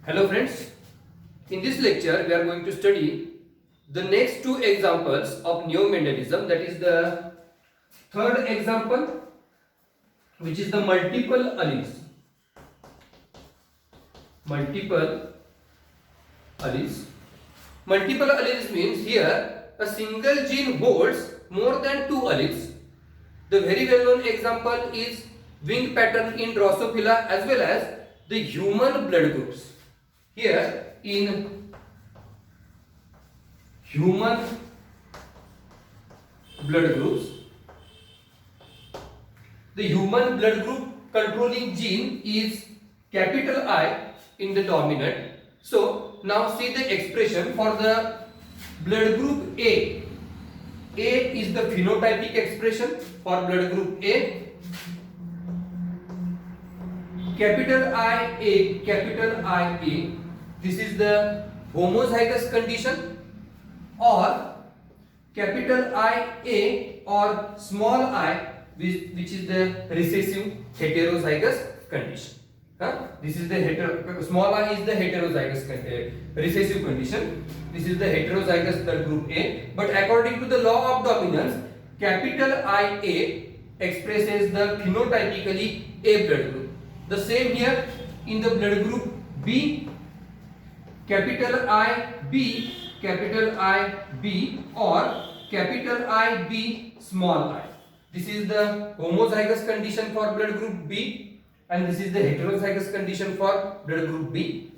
Hello friends, in this lecture we are going to study the next two examples of neo-Mendelism, that is the third example, which is the multiple alleles. Multiple alleles. Multiple alleles means here a single gene holds more than two alleles. The very well known example is wing pattern in Drosophila as well as the human blood groups. Here in human blood groups, the human blood group controlling gene is capital I in the dominant. So now see the expression for the blood group A. A is the phenotypic expression for blood group A. Capital IA, capital IA, this is the homozygous condition, or capital IA or small I, which is the recessive heterozygous condition. This is the small I is the heterozygous recessive condition. This is the heterozygous blood group A. But according to the law of dominance, capital IA expresses the phenotypically A blood group. The same here in the blood group B, capital IB, capital IB or capital IB small I. This is the homozygous condition for blood group B and this is the heterozygous condition for blood group B.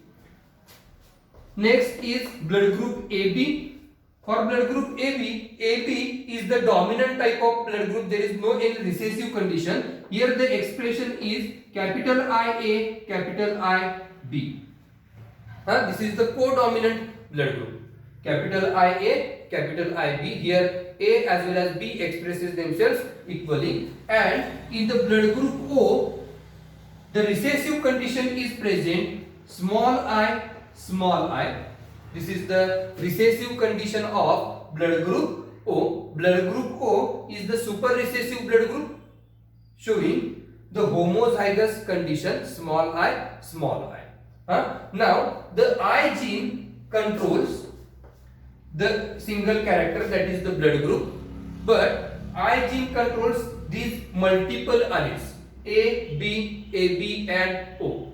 Next is blood group AB. For blood group AB, AB is the dominant type of blood group. There is no any recessive condition. Here the expression is capital IA, capital IB. This is the co-dominant blood group. Capital IA, capital IB. Here A as well as B expresses themselves equally. And in the blood group O, the recessive condition is present. Small I, small I. This is the recessive condition of blood group O. Blood group O is the super recessive blood group showing the homozygous condition small I, small I. Now the I gene controls the single character, that is the blood group, but I gene controls these multiple alleles A, B, AB and O.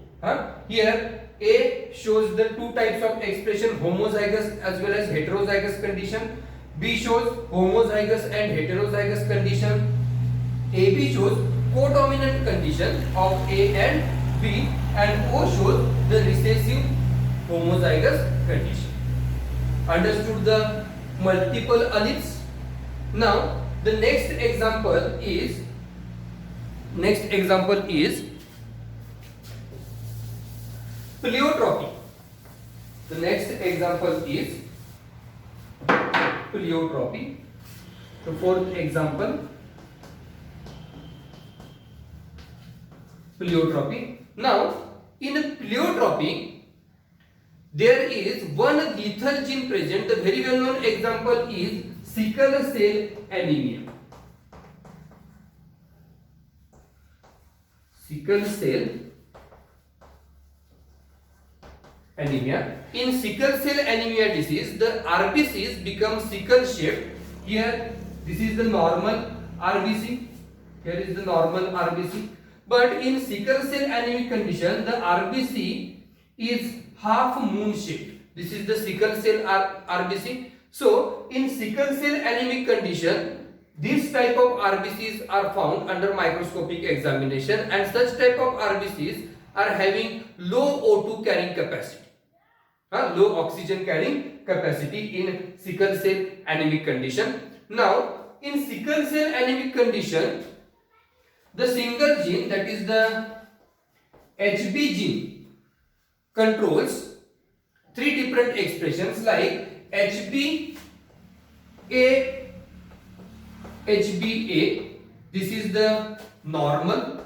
Here A shows the two types of expression, homozygous as well as heterozygous condition. B shows homozygous and heterozygous condition. AB shows codominant condition of A and B, and O shows the recessive homozygous condition. Understood the multiple alleles? Now the next example is pleiotropy. The next example is pleiotropy. The fourth example, pleiotropy. Now in pleiotropy there is one lethal gene present. The very well known example is sickle cell anemia. Sickle cell anemia. In sickle cell anemia disease, the RBCs become sickle shaped. Here this is the normal RBC. Here is the normal RBC. But in sickle cell anemic condition, the RBC is half moon shaped. This is the sickle cell RBC. So in sickle cell anemic condition, this type of RBCs are found under microscopic examination, and such type of RBCs are having low O2 carrying capacity, low oxygen carrying capacity in sickle cell anemic condition. Now in sickle cell anemic condition, the single gene, that is the HB gene, controls three different expressions like HBA, HBA. This is the normal.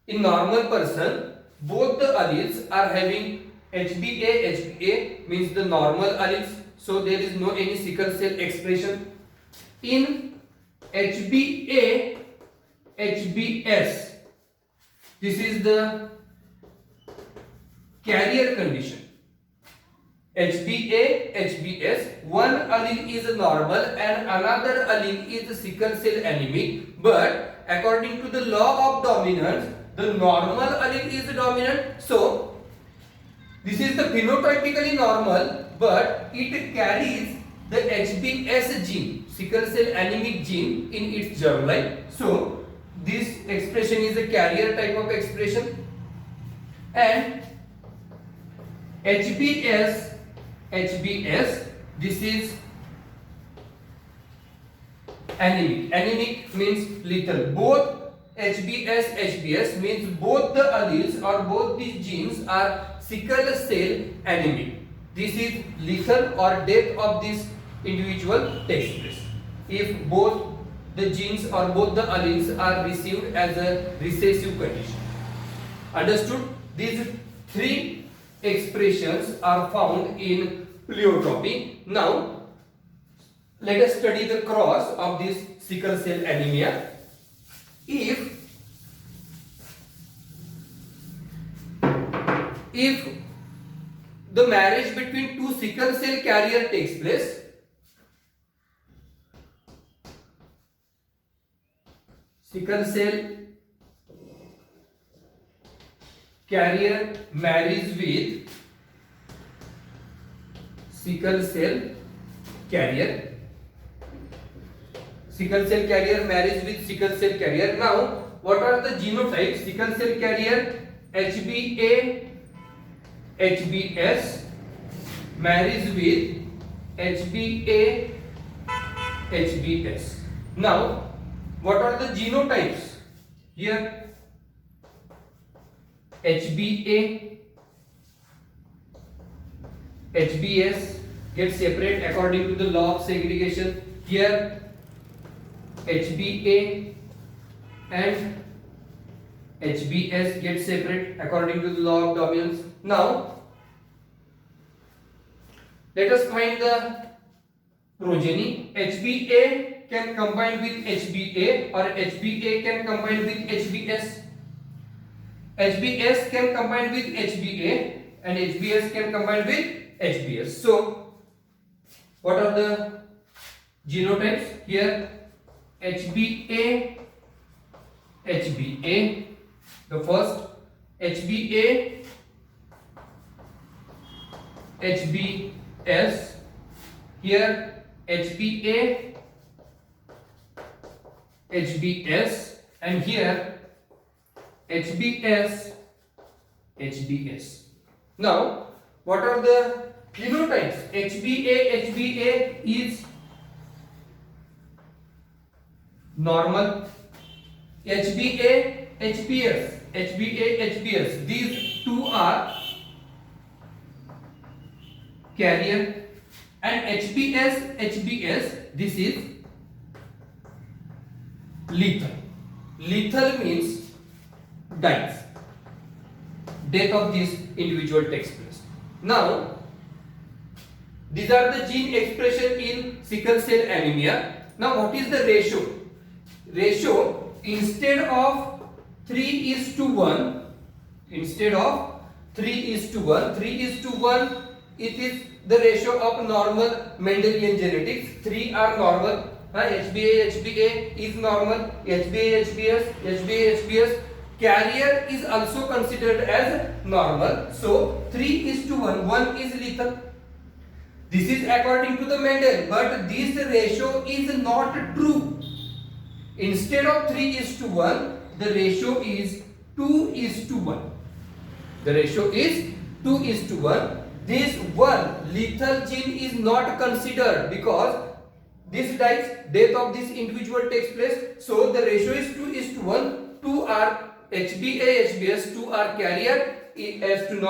In normal person, both the alleles are having HBA. HBA means the normal alleles, so there is no any sickle cell expression. In HBA, HBS, this is the carrier condition. HbA, HbS, one allele is normal and another allele is sickle cell anemic, but according to the law of dominance, the normal allele is dominant, so this is the phenotypically normal, but it carries the HbS gene, sickle cell anemic gene in its germline. So this expression is a carrier type of expression, and HbS, this is anemic. Anemic means lethal. Both HbS means both the alleles or both these genes are sickle cell anemic. This is lethal or death of this individual takes place if both the genes or both the alleles are received as a recessive condition. Understood? These three expressions are found in pleiotropy. Now let us study the cross of this sickle cell anemia. If the marriage between two sickle cell carrier takes place, sickle cell carrier marries with sickle cell carrier. Sickle cell carrier marries with sickle cell carrier. Now, what are the genotypes? Sickle cell carrier HbA, HbS marries with HbA, HbS. Now, what are the genotypes? Here, HbA, HbS get separate according to the law of segregation. Here, HbA and HbS get separate according to the law of dominance. Now, let us find the progeny. HbA can combine with HbA or HbA can combine with HbS. HbS can combine with HbA and HbS can combine with HbS. So, what are the genotypes? Here, HbA, HbA, the first, HbA, HbS, here HbA, HbS, and here HbS, HbS. Now, what are the phenotypes? HbA is normal. HbA, HbS. These two are carrier, and HbS, this is lethal. Lethal means dies. Death of this individual takes place. Now, these are the gene expression in sickle cell anemia. Now, what is the ratio? Ratio, instead of 3:1, instead of 3:1, 3:1, it is the ratio of normal Mendelian genetics. 3 are normal. HbA is normal. HbA, HbS. Carrier is also considered as normal. So 3:1, 1 is lethal. This is according to the Mendel, but this ratio is not true. Instead of 3:1, the ratio is 2:1. The ratio is 2:1. This one lethal gene is not considered because this dies, death of this individual takes place. So the ratio is 2:1. 2 are HbA, HbS, 2 are carrier, is to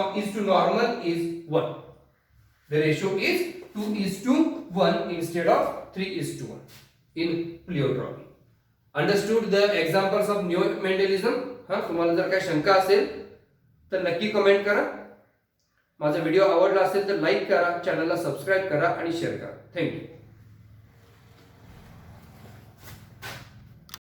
normal is 1. The ratio is 2:1 instead of 3:1 in pleiotropy. Understood the examples of neo Mendelism? तुम्हाला जर काही शंका असेल तर नक्की comment करा. माझा video आवडला असेल तर लाईक करा, चॅनलला सबस्क्राइब करा आणि शेअर करा. थँक्यू.